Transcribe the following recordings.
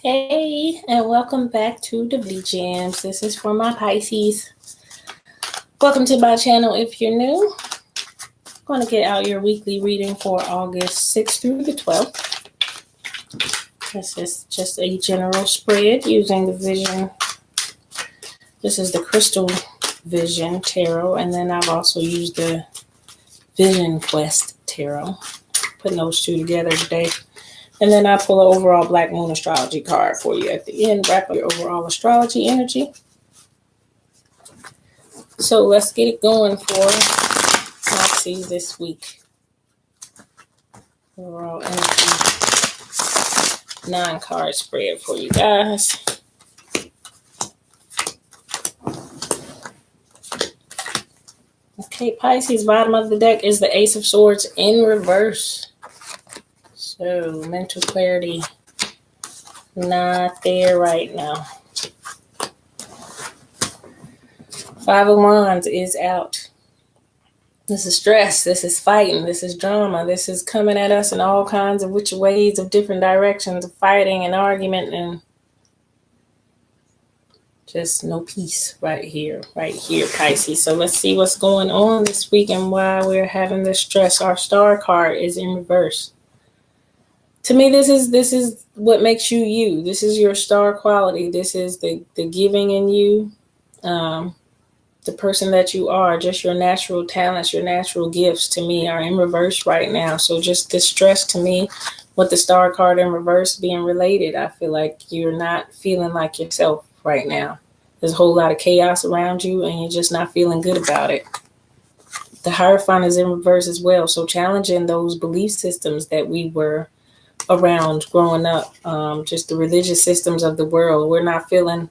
Hey, and welcome back to the V Jams. This is for my Pisces. Welcome to my channel if you're new. I'm going to get out your weekly reading for August 6th through the 12th. This is just a general spread using the vision. This is the Crystal Vision Tarot, and then I've also used the Vision Quest Tarot. Putting those two together today. And then I pull an overall Black Moon astrology card for you at the end, wrap up your overall astrology energy. So let's get it going for Pisces this week. Overall energy 9-card spread for you guys. Okay, Pisces, bottom of the deck is the Ace of Swords in reverse. So mental clarity not there right now. 5 of Wands is out. This is stress. This is fighting. This is drama. This is coming at us in all kinds of which ways of different directions of fighting and argument and just no peace right here, Pisces. So let's see what's going on this week and why we're having this stress. Our star card is in reverse. To me, this is what makes you you. This is your star quality. This is the giving in you, the person that you are. Just your natural talents, your natural gifts to me are in reverse right now. So just the stress to me with the star card in reverse being related, I feel like you're not feeling like yourself right now. There's a whole lot of chaos around you and you're just not feeling good about it. The Hierophant is in reverse as well. So challenging those belief systems that we were around growing up, just the religious systems of the world. We're not feeling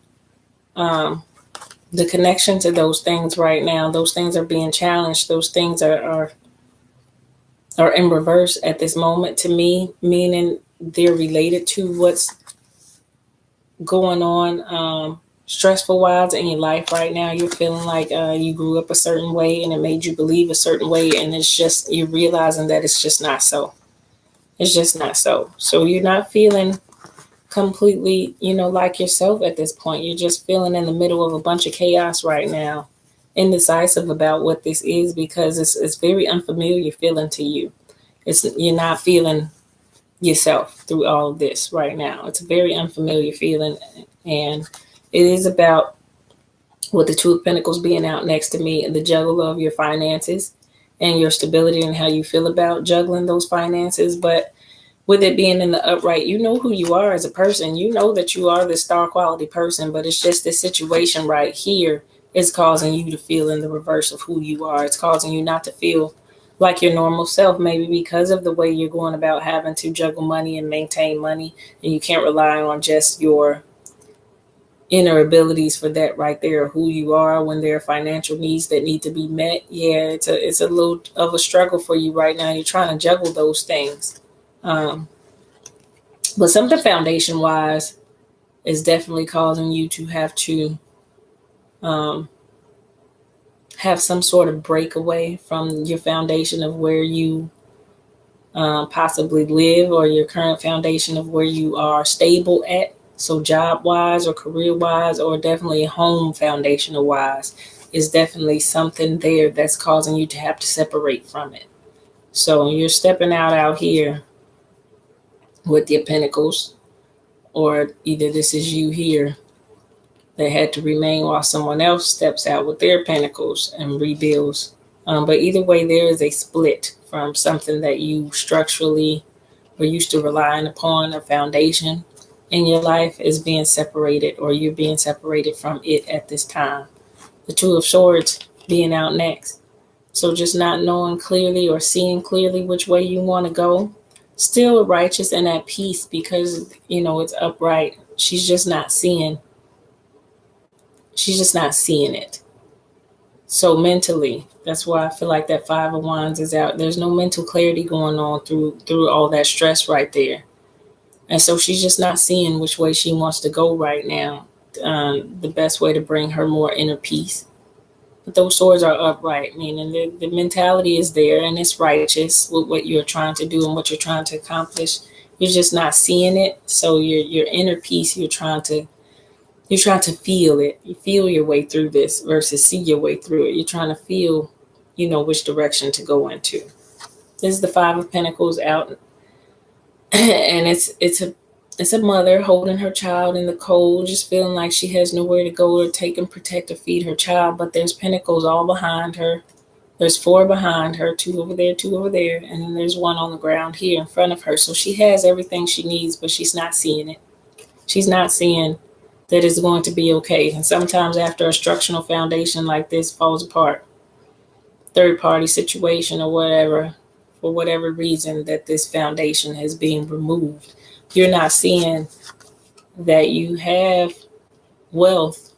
the connection to those things right now. Those things are being challenged. Those things are in reverse at this moment to me, meaning they're related to what's going on stressful wise in your life right now. You're feeling like you grew up a certain way and it made you believe a certain way, and it's just you're realizing that it's just not so. It's just not so. So you're not feeling completely, like yourself at this point. You're just feeling in the middle of a bunch of chaos right now, indecisive about what this is because it's very unfamiliar feeling to you. You're not feeling yourself through all of this right now. It's a very unfamiliar feeling, and it is about, with the Two of Pentacles being out next to me, the juggle of your finances and your stability and how you feel about juggling those finances. But with it being in the upright, you know who you are as a person. You know that you are the star quality person, but it's just this situation right here is causing you to feel in the reverse of who you are. It's causing you not to feel like your normal self, maybe because of the way you're going about having to juggle money and maintain money, and you can't rely on just your inner abilities for that right there, who you are when there are financial needs that need to be met. Yeah, it's a little of a struggle for you right now. You're trying to juggle those things. But something foundation wise is definitely causing you to have to have some sort of breakaway from your foundation of where you possibly live, or your current foundation of where you are stable at. So job wise or career wise, or definitely home foundational wise, is definitely something there that's causing you to have to separate from it. So you're stepping out here with your pentacles, or either this is you here that had to remain while someone else steps out with their pentacles and rebuilds. But either way, there is a split from something that you structurally were used to relying upon, a foundation in your life is being separated, or you're being separated from it at this time. The Two of Swords being out next. So just not knowing clearly or seeing clearly which way you want to go. Still righteous and at peace because, it's upright. She's just not seeing it. So mentally, that's why I feel like that 5 of Wands is out. There's no mental clarity going on through all that stress right there. And so she's just not seeing which way she wants to go right now. The best way to bring her more inner peace. But those swords are upright, meaning the mentality is there and it's righteous with what you're trying to do and what you're trying to accomplish. You're just not seeing it. So your inner peace, you're trying to feel it. You feel your way through this versus see your way through it. You're trying to feel, which direction to go into. This is the Five of Pentacles out, and it's a mother holding her child in the cold, just feeling like she has nowhere to go or take and protect or feed her child. But there's pentacles all behind her. There's 4 behind her, 2 over there, 2 over there, and then there's 1 on the ground here in front of her. So she has everything she needs, but she's not seeing it. She's not seeing that it's going to be okay. And sometimes after a structural foundation like this falls apart, third-party situation or whatever, for whatever reason that this foundation is being removed, you're not seeing that you have wealth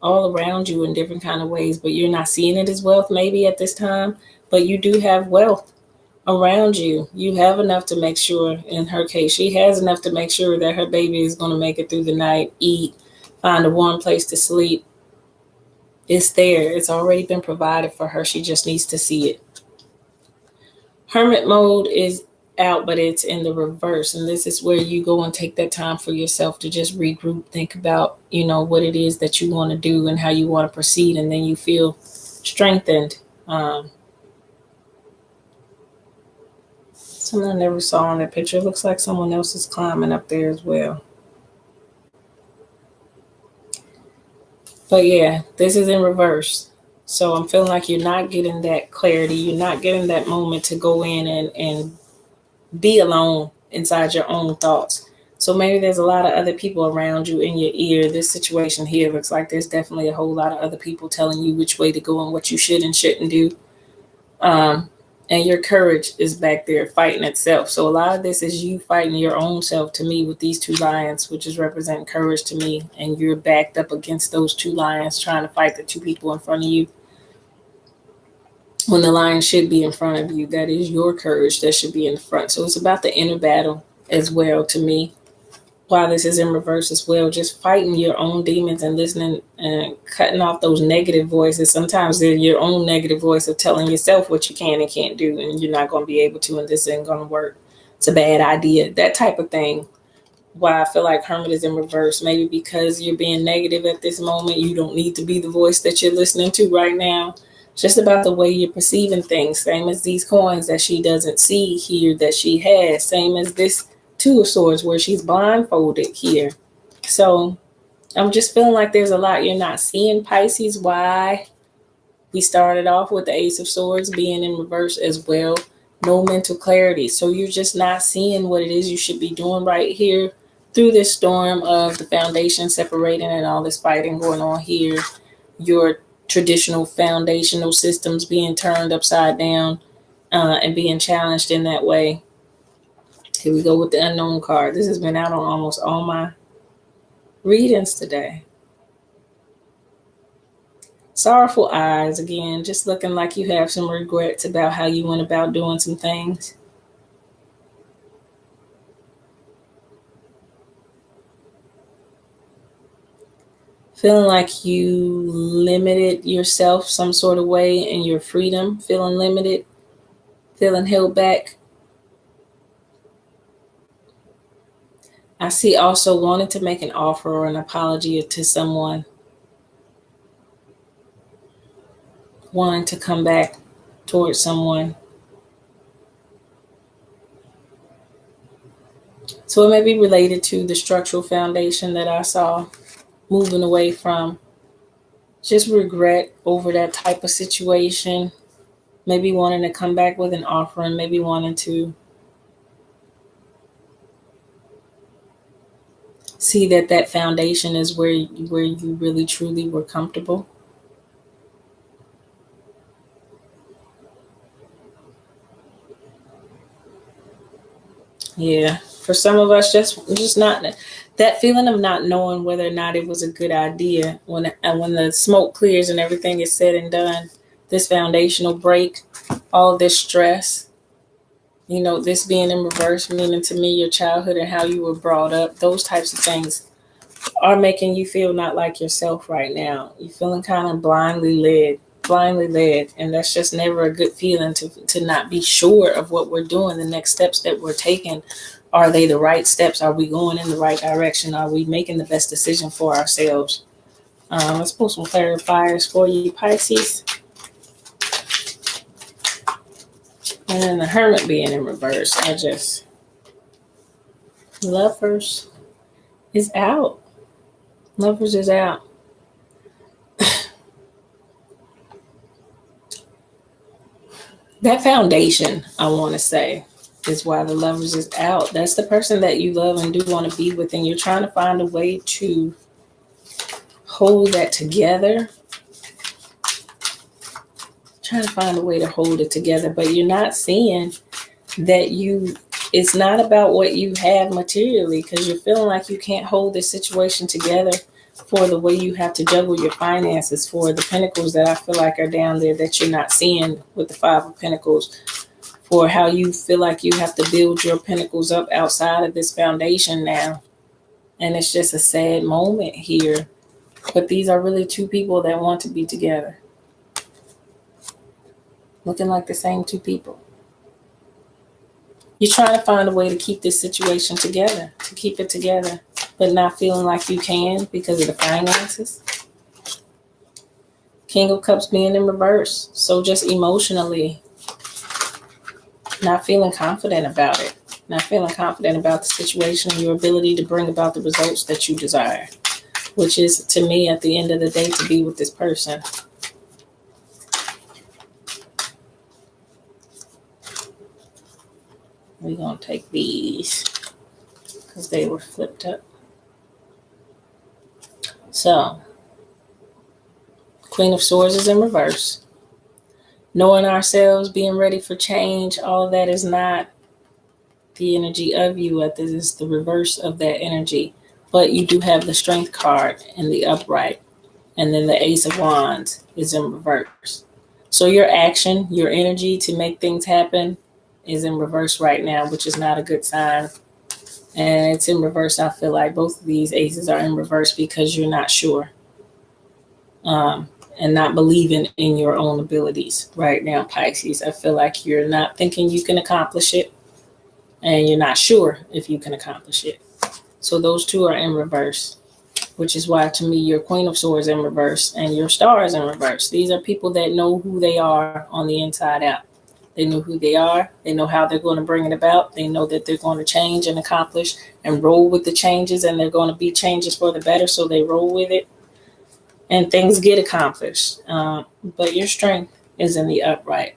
all around you in different kind of ways, but you're not seeing it as wealth maybe at this time, but you do have wealth around you. You have enough to make sure, in her case, she has enough to make sure that her baby is going to make it through the night, eat, find a warm place to sleep. It's there. It's already been provided for her. She just needs to see it. Hermit mode is out, but it's in the reverse. And this is where you go and take that time for yourself to just regroup, think about, what it is that you want to do and how you want to proceed. And then you feel strengthened. Something I never saw in that picture. It looks like someone else is climbing up there as well. But yeah, this is in reverse. So I'm feeling like you're not getting that clarity. You're not getting that moment to go in and be alone inside your own thoughts. So maybe there's a lot of other people around you in your ear. This situation here looks like there's definitely a whole lot of other people telling you which way to go and what you should and shouldn't do. And your courage is back there fighting itself. So a lot of this is you fighting your own self to me with these 2 lions, which is representing courage to me. And you're backed up against those 2 lions trying to fight the 2 people in front of you. When the lion should be in front of you, that is your courage that should be in the front. So it's about the inner battle as well to me. While this is in reverse as well, just fighting your own demons and listening and cutting off those negative voices. Sometimes they're your own negative voice of telling yourself what you can and can't do, and you're not going to be able to, and this ain't going to work. It's a bad idea. That type of thing. Why I feel like Hermit is in reverse. Maybe because you're being negative at this moment. You don't need to be the voice that you're listening to right now. It's just about the way you're perceiving things. Same as these coins that she doesn't see here that she has. Same as this 2 of Swords where she's blindfolded here. So I'm just feeling like there's a lot you're not seeing, Pisces. Why we started off with the Ace of Swords being in reverse as well. No mental clarity. So you're just not seeing what it is you should be doing right here through this storm of the foundation separating and all this fighting going on here. Your traditional foundational systems being turned upside down and being challenged in that way. Here we go with the Unknown card. This has been out on almost all my readings today. Sorrowful eyes, again, just looking like you have some regrets about how you went about doing some things. Feeling like you limited yourself some sort of way in your freedom, feeling limited, feeling held back. I see also wanting to make an offer or an apology to someone. Wanting to come back towards someone. So it may be related to the structural foundation that I saw, moving away from just regret over that type of situation. Maybe wanting to come back with an offer and maybe wanting to see that foundation is where you really truly were comfortable. Yeah, for some of us, just not that feeling of not knowing whether or not it was a good idea. When the smoke clears and everything is said and done, this foundational break, all this stress, this being in reverse, meaning to me your childhood and how you were brought up, those types of things are making you feel not like yourself right now. You're feeling kind of blindly led, and that's just never a good feeling to not be sure of what we're doing, the next steps that we're taking, Are they the right steps? Are we going in the right direction? Are we making the best decision for ourselves? Let's pull some clarifiers for you, Pisces. And then the Hermit being in reverse. Lovers is out. Lovers is out. That foundation, I want to say, is why the Lovers is out. That's the person that you love and do want to be with, and you're trying to find a way to hold that together. Trying to find a way to hold it together, but you're not seeing that it's not about what you have materially, because you're feeling like you can't hold this situation together for the way you have to juggle your finances, for the pentacles that I feel like are down there that you're not seeing with the Five of Pentacles, for how you feel like you have to build your pentacles up outside of this foundation now. And it's just a sad moment here. But these are really two people that want to be together. Looking like the same two people. You're trying to find a way to keep this situation together, to keep it together, but not feeling like you can because of the finances. King of Cups being in reverse. So just emotionally, not feeling confident about it. Not feeling confident about the situation, your ability to bring about the results that you desire. Which is, to me, at the end of the day, to be with this person. We're going to take these because they were flipped up. So, Queen of Swords is in reverse. Knowing ourselves, being ready for change, all of that is not the energy of you. This is the reverse of that energy. But you do have the Strength card in the upright. And then the Ace of Wands is in reverse. So your action, your energy to make things happen is in reverse right now, which is not a good sign. And it's in reverse. I feel like both of these aces are in reverse because you're not sure. And not believing in your own abilities right now, Pisces. I feel like you're not thinking you can accomplish it. And you're not sure if you can accomplish it. So those two are in reverse. Which is why, to me, your Queen of Swords in reverse and your Star is in reverse. These are people that know who they are on the inside out. They know who they are. They know how they're going to bring it about. They know that they're going to change and accomplish and roll with the changes, and they're going to be changes for the better, so they roll with it. And things get accomplished. But your strength is in the upright.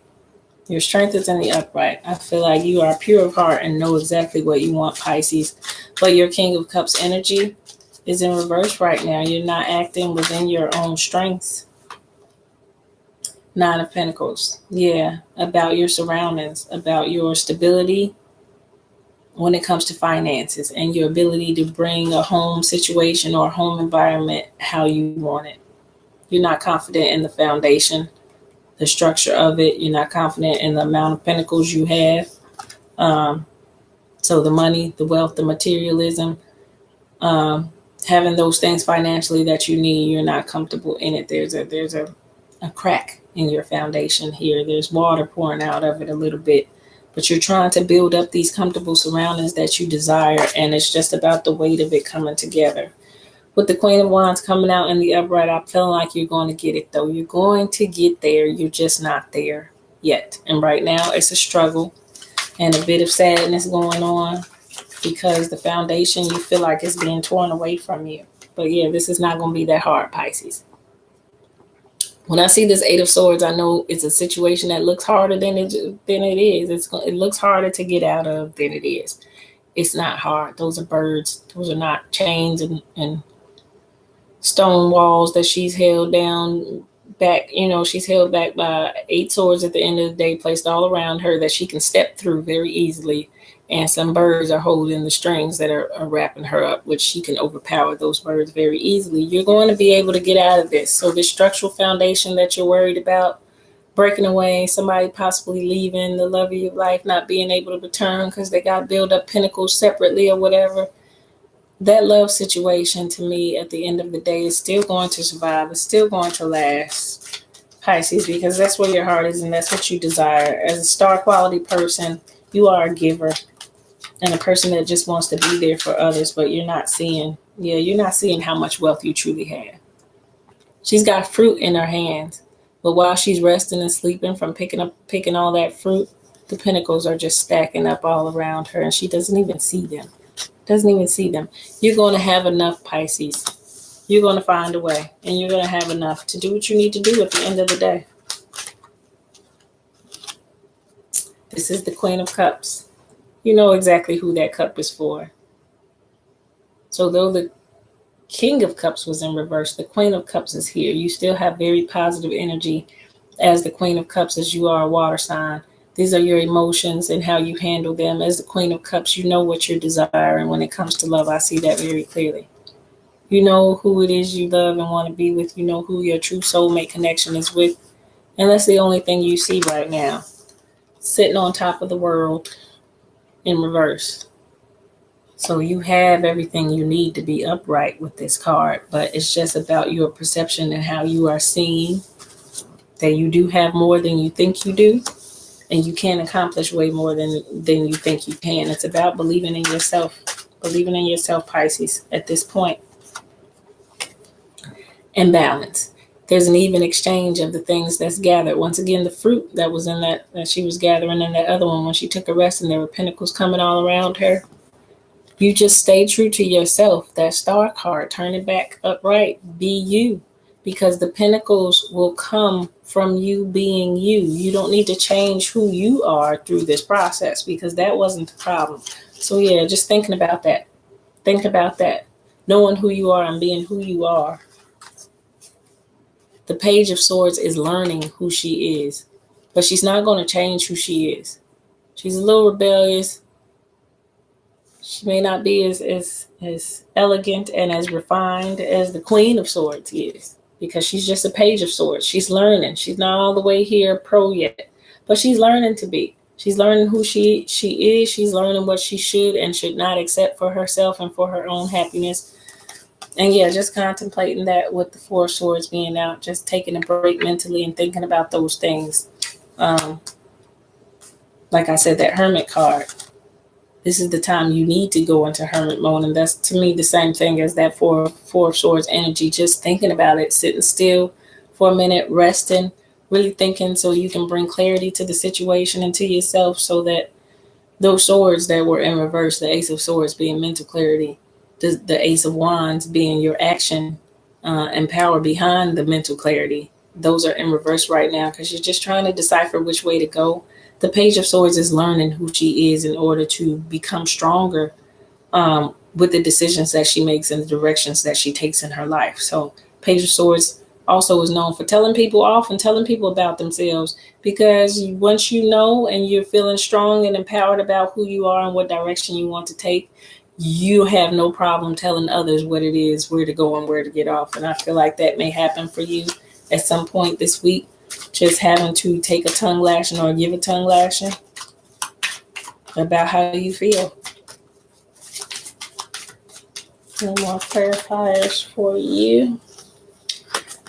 Your strength is in the upright. I feel like you are pure of heart and know exactly what you want, Pisces. But your King of Cups energy is in reverse right now. You're not acting within your own strengths. Nine of Pentacles. Yeah, about your surroundings, about your stability when it comes to finances and your ability to bring a home situation or a home environment how you want it. You're not confident in the foundation, the structure of it. You're not confident in the amount of pentacles you have. So the money, the wealth, the materialism, having those things financially that you need, you're not comfortable in it. There's a crack in your foundation here. There's water pouring out of it a little bit, but you're trying to build up these comfortable surroundings that you desire, and it's just about the weight of it coming together. With the Queen of Wands coming out in the upright, I'm feeling like you're going to get it, though. You're going to get there. You're just not there yet. And right now, it's a struggle and a bit of sadness going on because the foundation you feel like is being torn away from you. But yeah, this is not going to be that hard, Pisces. When I see this Eight of Swords, I know it's a situation that looks harder than it is. It looks harder to get out of than it is. It's not hard. Those are birds. Those are not chains and stone walls that she's held down back. She's held back by 8 swords at the end of the day, placed all around her that she can step through very easily. And some birds are holding the strings that are wrapping her up, which she can overpower those birds very easily. You're going to be able to get out of this. So this structural foundation that you're worried about breaking away, somebody possibly leaving, the love of your life not being able to return because they got to build up pentacles separately or whatever. That love situation, to me, at the end of the day, is still going to survive. It's still going to last, Pisces, because that's where your heart is and that's what you desire. As a star quality person, you are a giver. and a person that just wants to be there for others, but you're not seeing how much wealth you truly have. She's got fruit in her hands, but while she's resting and sleeping from picking all that fruit, the pentacles are just stacking up all around her, and she doesn't even see them. You're going to have enough, Pisces. You're going to find a way, and you're going to have enough to do what you need to do at the end of the day. This is the Queen of Cups. You know exactly who that cup is for. So though the King of Cups was in reverse, the Queen of Cups is here. You still have very positive energy as the Queen of Cups, as you are a water sign. These are your emotions and how you handle them. As the Queen of Cups, you know what you're desiring when it comes to love. I see that very clearly. You know who it is you love and want to be with. You know who your true soulmate connection is with. And that's the only thing you see right now. Sitting on top of the world in reverse. So you have everything you need to be upright with this card, but it's just about your perception and how you are seeing that you do have more than you think you do, and you can accomplish way more than you think you can. It's about believing in yourself, Pisces, at this point. And balance. There's an even exchange of the things that's gathered. Once again, the fruit that was in that she was gathering in that other one, when she took a rest and there were pentacles coming all around her, you just stay true to yourself. That star card, turn it back upright. Be you. Because the pentacles will come from you being you. You don't need to change who you are through this process, because that wasn't the problem. So yeah, just thinking about that. Think about that. Knowing who you are and being who you are. The Page of Swords is learning who she is. But she's not going to change who she is. She's a little rebellious. She may not be as elegant and as refined as the Queen of Swords is, because she's just a Page of Swords. She's learning. She's not all the way here pro yet, but she's learning to be. She's learning who she is. She's learning what she should and should not accept for herself and for her own happiness. And yeah, just contemplating that with the Four of Swords being out, just taking a break mentally and thinking about those things. Like I said, that Hermit card. This is the time you need to go into hermit mode. And that's, to me, the same thing as that Four of Swords energy. Just thinking about it, sitting still for a minute, resting, really thinking, so you can bring clarity to the situation and to yourself, so that those swords that were in reverse, the Ace of Swords being mental clarity, the Ace of Wands being your action and power behind the mental clarity, those are in reverse right now because you're just trying to decipher which way to go. The Page of Swords is learning who she is in order to become stronger with the decisions that she makes and the directions that she takes in her life. So Page of Swords also is known for telling people off and telling people about themselves, because once you know and you're feeling strong and empowered about who you are and what direction you want to take, you have no problem telling others what it is, where to go and where to get off. And I feel like that may happen for you at some point this week. Just having to take a tongue lashing or give a tongue lashing about how you feel. No more clarifiers for you.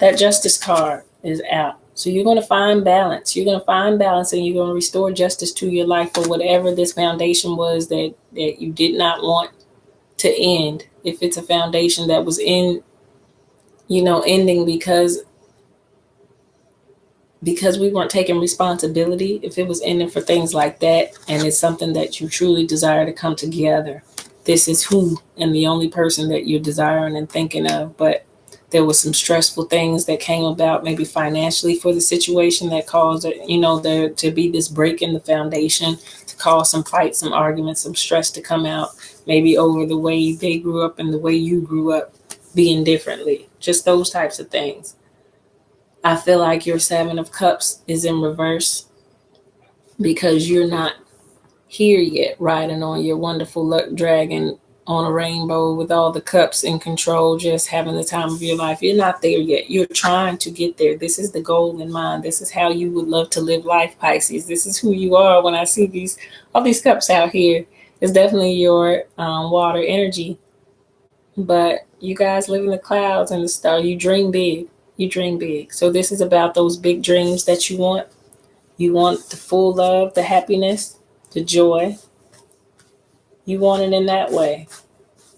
That Justice card is out. So you're going to find balance. You're going to find balance, and you're going to restore justice to your life for whatever this foundation was that you did not want to end. If it's a foundation that was ending because we weren't taking responsibility, if it was ending for things like that, and it's something that you truly desire to come together, this is who and the only person that you're desiring and thinking of. But there was some stressful things that came about, maybe financially, for the situation that caused there to be this break in the foundation, to cause some fights, some arguments, some stress to come out, maybe over the way they grew up and the way you grew up being differently, just those types of things. I feel like your Seven of Cups is in reverse because you're not here yet, riding on your wonderful luck dragon on a rainbow with all the cups in control, just having the time of your life. You're not there yet. You're trying to get there. This is the goal in mind. This is how you would love to live life, Pisces. This is who you are. When I see all these cups out here, it's definitely your water energy. But you guys live in the clouds and the star. You dream big. You dream big. So this is about those big dreams that you want. You want the full love, the happiness, the joy. You want it in that way.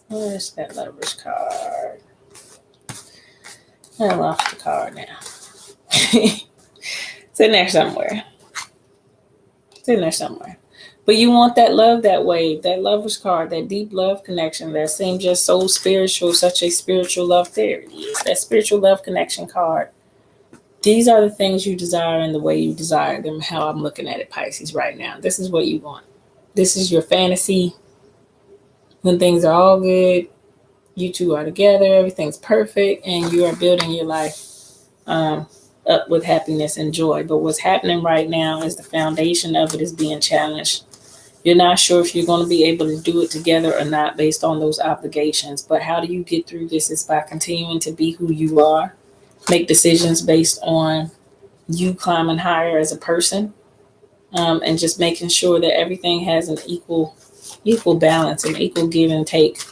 Where's that Lovers card? I lost the card now. It's in there somewhere. It's in there somewhere. But you want that love that way, that Lovers card, that deep love connection, that seems just so spiritual, such a spiritual love. There it is, that spiritual love connection card. These are the things you desire and the way you desire them, how I'm looking at it, Pisces, right now. This is what you want. This is your fantasy. When things are all good, you two are together, everything's perfect, and you are building your life up with happiness and joy. But what's happening right now is the foundation of it is being challenged. You're not sure if you're going to be able to do it together or not based on those obligations. But how do you get through this is by continuing to be who you are, make decisions based on you climbing higher as a person, and just making sure that everything has an equal balance and equal give and take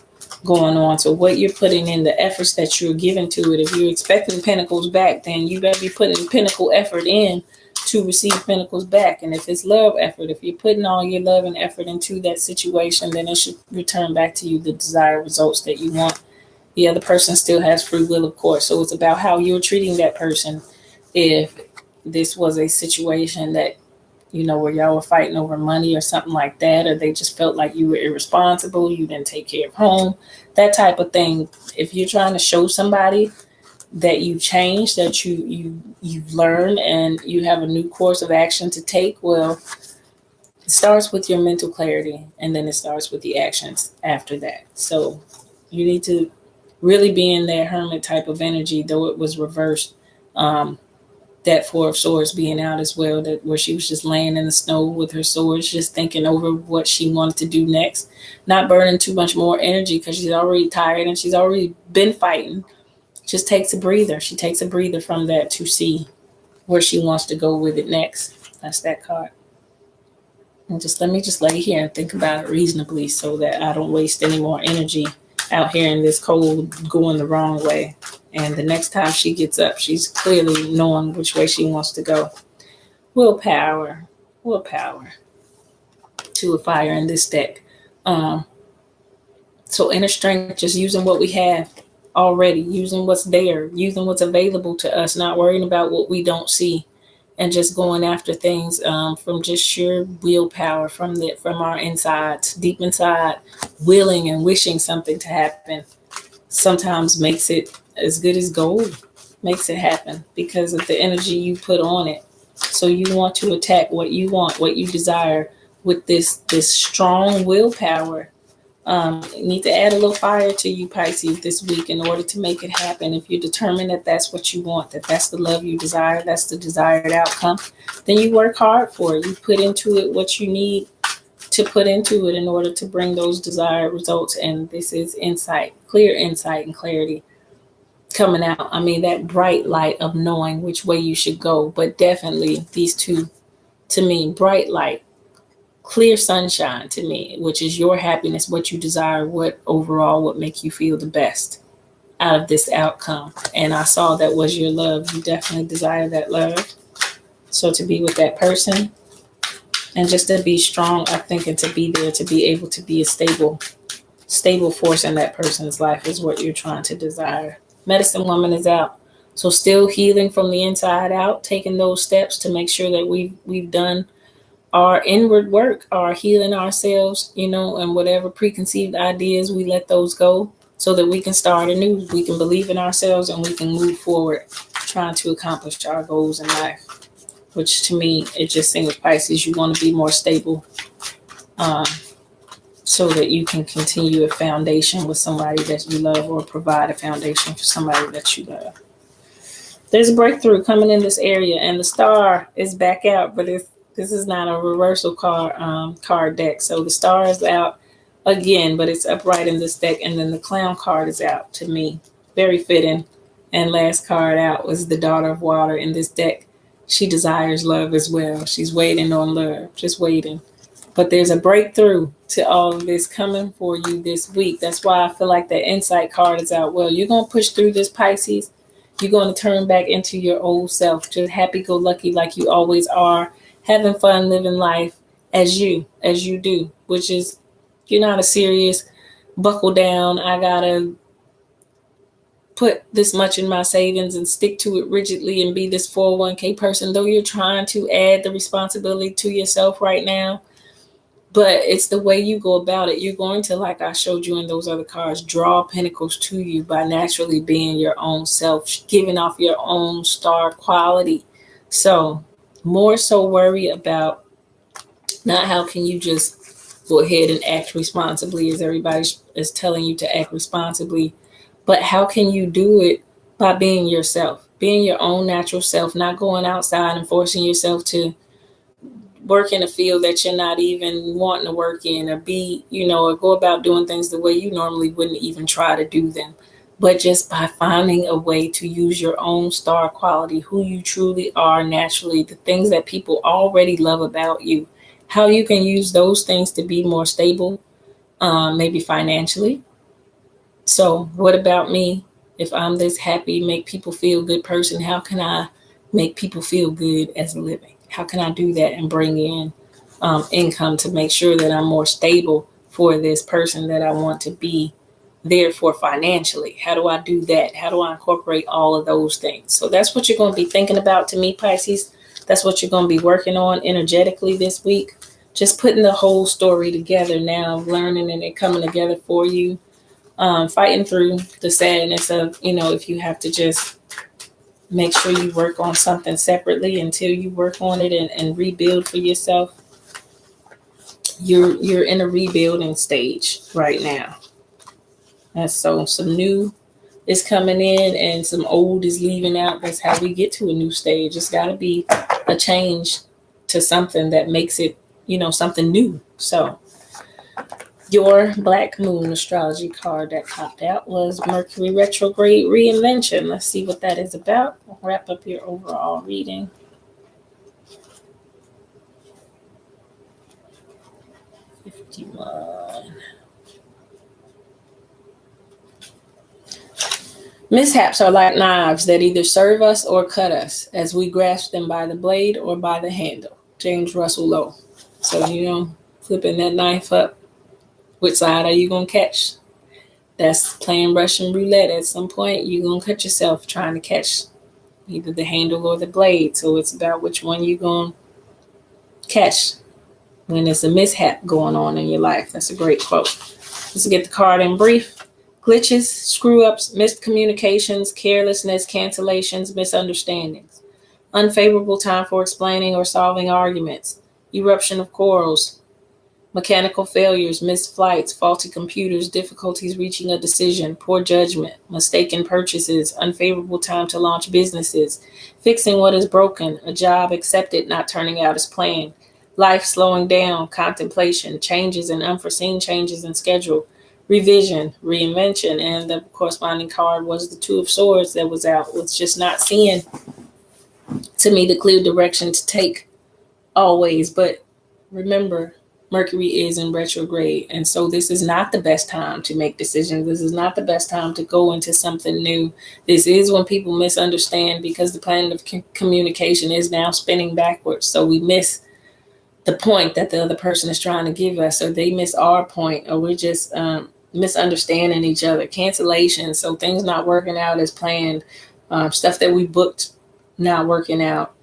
going on. So what you're putting in, the efforts that you're giving to it, if you're expecting pentacles back, then you better be putting pinnacle effort in to receive pentacles back. And if it's love effort, if you're putting all your love and effort into that situation, then it should return back to you the desired results that you want. The other person still has free will, of course. So it's about how you're treating that person. If this was a situation that, where y'all were fighting over money or something like that, or they just felt like you were irresponsible, you didn't take care of home, that type of thing. If you're trying to show somebody that you changed, that you've learned and you have a new course of action to take, well, it starts with your mental clarity and then it starts with the actions after that. So you need to really be in that hermit type of energy, though it was reversed. That Four of Swords being out as well, that where she was just laying in the snow with her swords, just thinking over what she wanted to do next, not burning too much more energy because she's already tired and she's already been fighting. Just takes a breather. She takes a breather from that to see where she wants to go with it next. That's that card. And let me lay here and think about it reasonably so that I don't waste any more energy out here in this cold going the wrong way. And the next time she gets up, she's clearly knowing which way she wants to go. Willpower. Two of fire in this deck. So inner strength, just using what we have already, using what's there, using what's available to us, not worrying about what we don't see, and just going after things from just sheer willpower from our insides, deep inside, willing and wishing something to happen. Sometimes makes it as good as gold, makes it happen because of the energy you put on it. So you want to attack what you want, what you desire with this strong willpower. You need to add a little fire to you, Pisces, this week in order to make it happen. If you're determined that that's what you want, that that's the love you desire, that's the desired outcome, then you work hard for it. You put into it what you need to put into it in order to bring those desired results. And this is insight, clear insight and clarity coming out. I mean, that bright light of knowing which way you should go. But definitely these two, to me, bright light, clear sunshine to me, which is your happiness, what you desire, what make you feel the best out of this outcome. And I saw that was your love. You definitely desire that love. So to be with that person and just to be strong, I think, and to be there, to be able to be a stable force in that person's life is what you're trying to desire. Medicine woman is out. So still healing from the inside out, taking those steps to make sure that we've done our inward work, our healing ourselves, and whatever preconceived ideas, we let those go so that we can start anew. We can believe in ourselves and we can move forward trying to accomplish our goals in life, which to me, it just seems, Pisces, you want to be more stable so that you can continue a foundation with somebody that you love or provide a foundation for somebody that you love. There's a breakthrough coming in this area and the star is back out, but this is not a reversal card deck. So the star is out again, but it's upright in this deck. And then the clown card is out to me. Very fitting. And last card out was the Daughter of Water in this deck. She desires love as well. She's waiting on love, just waiting. But there's a breakthrough to all of this coming for you this week. That's why I feel like the insight card is out. Well, you're going to push through this, Pisces. You're going to turn back into your old self, just happy-go-lucky like you always are, having fun, living life as you do, which is You're not a serious buckle down. I gotta put this much in my savings and stick to it rigidly and be this 401k person, though you're trying to add the responsibility to yourself right now. But it's the way you go about it. You're going to, like I showed you in those other cards, draw pentacles to you by naturally being your own self, giving off your own star quality. So more so worry about not how can you just go ahead and act responsibly as everybody is telling you to act responsibly, but how can you do it by being yourself, being your own natural self, not going outside and forcing yourself to work in a field that you're not even wanting to work in, or be, or go about doing things the way you normally wouldn't even try to do them. But just by finding a way to use your own star quality, who you truly are naturally, the things that people already love about you, how you can use those things to be more stable, maybe financially. So what about me? If I'm this happy, make people feel good person, how can I make people feel good as a living? How can I do that and bring in income to make sure that I'm more stable for this person that I want to be there for financially? How do I do that? How do I incorporate all of those things? So that's what you're going to be thinking about, to me, Pisces. That's what you're going to be working on energetically this week. Just putting the whole story together now, learning and it coming together for you. Fighting through the sadness of, if you have to just make sure you work on something separately until you work on it and rebuild for yourself. You're in a rebuilding stage right now. And so some new is coming in and some old is leaving out. That's how we get to a new stage. It's got to be a change to something that makes it, something new. So your Black Moon astrology card that popped out was Mercury retrograde reinvention. Let's see what that is about. We'll wrap up your overall reading. Mishaps are like knives that either serve us or cut us as we grasp them by the blade or by the handle. James Russell Lowe. So, flipping that knife up, which side are you going to catch? That's playing Russian roulette. At some point, you're going to cut yourself trying to catch either the handle or the blade. So it's about which one you're going to catch when there's a mishap going on in your life. That's a great quote. Let's get the card in brief. Glitches, screw-ups, missed communications, carelessness, cancellations, misunderstandings. Unfavorable time for explaining or solving arguments. Eruption of quarrels. Mechanical failures, missed flights, faulty computers, difficulties reaching a decision, poor judgment, mistaken purchases, unfavorable time to launch businesses, fixing what is broken, a job accepted not turning out as planned, life slowing down, contemplation, changes and unforeseen changes in schedule, revision, reinvention, and the corresponding card was the Two of Swords that was out. Was just not seeing, to me, the clear direction to take always. But remember, Mercury is in retrograde, and so this is not the best time to make decisions. This is not the best time to go into something new. This is when people misunderstand because the planet of communication is now spinning backwards. So we miss the point that the other person is trying to give us, or they miss our point, or we're just misunderstanding each other. Cancellation, so things not working out as planned, stuff that we booked not working out,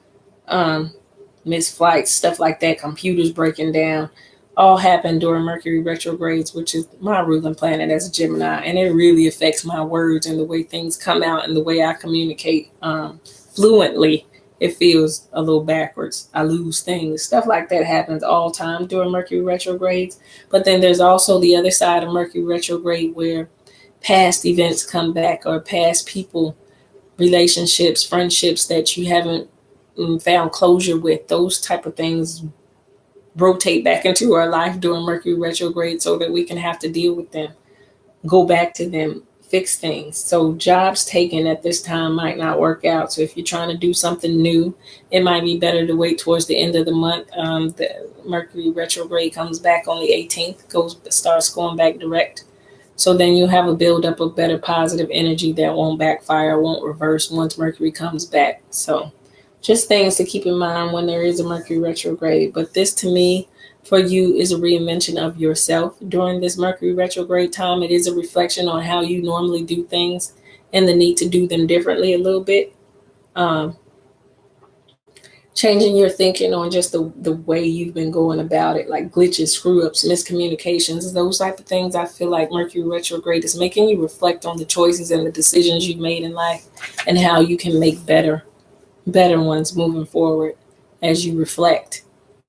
missed flights, stuff like that, computers breaking down, all happen during Mercury retrogrades, which is my ruling planet as a Gemini, and it really affects my words and the way things come out and the way I communicate fluently. It feels a little backwards. I lose things. Stuff like that happens all time during Mercury retrogrades. But then there's also the other side of Mercury retrograde where past events come back, or past people, relationships, friendships that you haven't found closure with. Those type of things rotate back into our life during Mercury retrograde so that we can have to deal with them, go back to them, fix things. So jobs taken at this time might not work out. So if you're trying to do something new, it might be better to wait towards the end of the month. The Mercury retrograde comes back on the 18th, starts going back direct. So then you'll have a buildup of better positive energy that won't backfire, won't reverse once Mercury comes back. So just things to keep in mind when there is a Mercury retrograde. But this, to me, for you is a reinvention of yourself during this Mercury retrograde time. It is a reflection on how you normally do things and the need to do them differently a little bit. Um, Changing your thinking on just the way you've been going about it, like glitches, screw ups, miscommunications, those type of things. I feel like Mercury retrograde is making you reflect on the choices and the decisions you've made in life and how you can make better ones moving forward as you reflect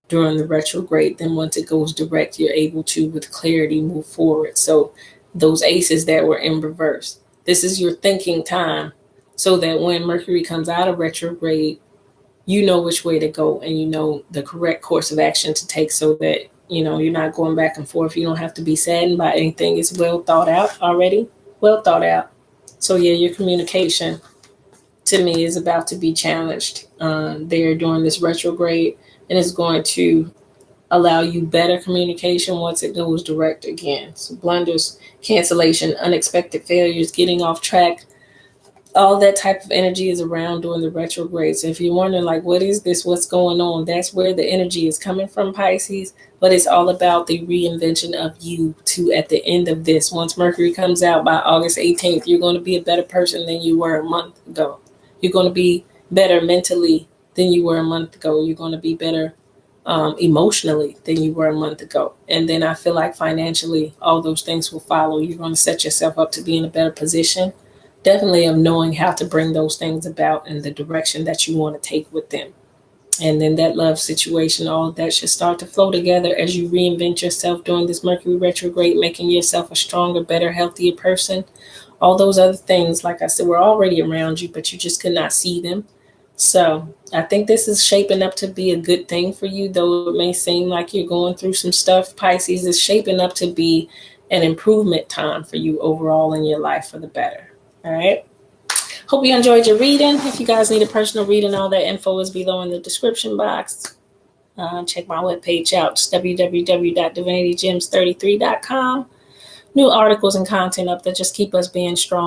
during the retrograde. Then once it goes direct, you're able to with clarity move forward. So those aces that were in reverse, this is your thinking time, so that when Mercury comes out of retrograde, you know which way to go and you know the correct course of action to take, so that you're not going back and forth. You don't have to be saddened by anything. It's well thought out already. Well thought out. So yeah, your communication to me is about to be challenged there during this retrograde, and it's going to allow you better communication once it goes direct again. So blunders, cancellation, unexpected failures, getting off track, all that type of energy is around during the retrograde. So if you're wondering, like, what is this? What's going on? That's where the energy is coming from, Pisces. But it's all about the reinvention of you to at the end of this. Once Mercury comes out by August 18th, you're going to be a better person than you were a month ago. You're going to be better mentally than you were a month ago. You're going to be better emotionally than you were a month ago. And then I feel like financially, all those things will follow. You're going to set yourself up to be in a better position. Definitely of knowing how to bring those things about in the direction that you want to take with them. And then that love situation, all of that should start to flow together as you reinvent yourself during this Mercury retrograde, making yourself a stronger, better, healthier person. All those other things, like I said, were already around you, but you just could not see them. So I think this is shaping up to be a good thing for you, though it may seem like you're going through some stuff. Pisces is shaping up to be an improvement time for you overall in your life for the better. All right. Hope you enjoyed your reading. If you guys need a personal reading, all that info is below in the description box. Check my webpage out, www.divinitygems33.com. New articles and content up there. Just keep us being strong.